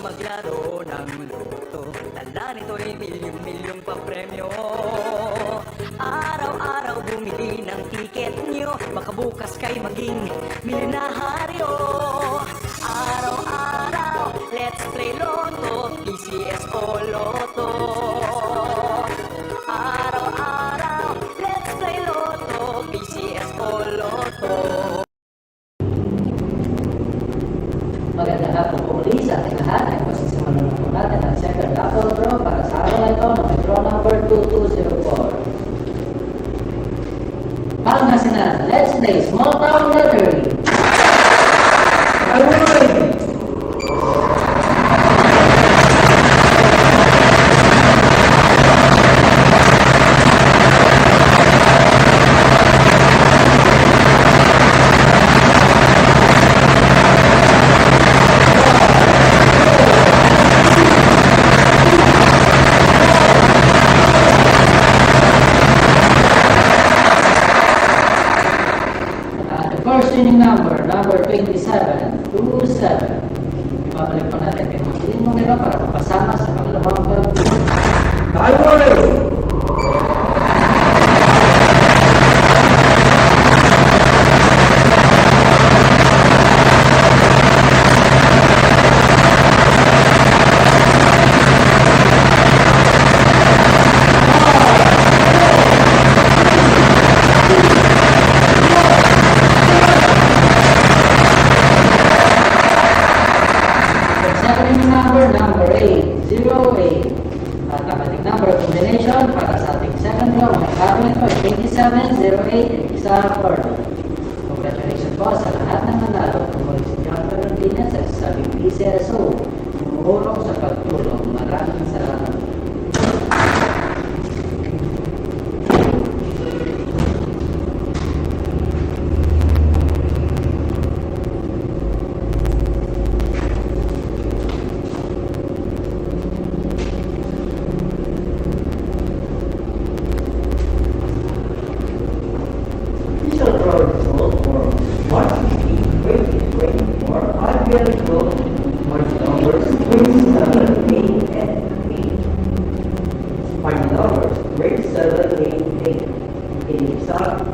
maglaro ng loto. Tala nito'y milyong-milyong papremyo. Araw-araw bumili ng tiket nyo, baka bukas kay maging milyonaryo. Araw-araw, let's play loto, PCS o loto. Araw-araw, let's play loto, PCS o loto. Magandang hapon po muli sa ating lahat. Ay pasisimulan na po natin ang second raffle draw para sa araw na ito ng draw number 2204. Pangasinan, let's play small town lottery. First winning number 2727. Ibabalik pa natin yung mga siling numero para mapasama sa pangalawang pag-ibig. Number 808. At kapatid number combination para sa ating second draw. May cabinet po 2708 isa further. Congratulations po sa lahat ng nanalo. Tungkol si John Valentine sa sabing PCSO. Umuulong sa pagtulong. Maraming salamat. Final numbers, grade 7, 8, 8.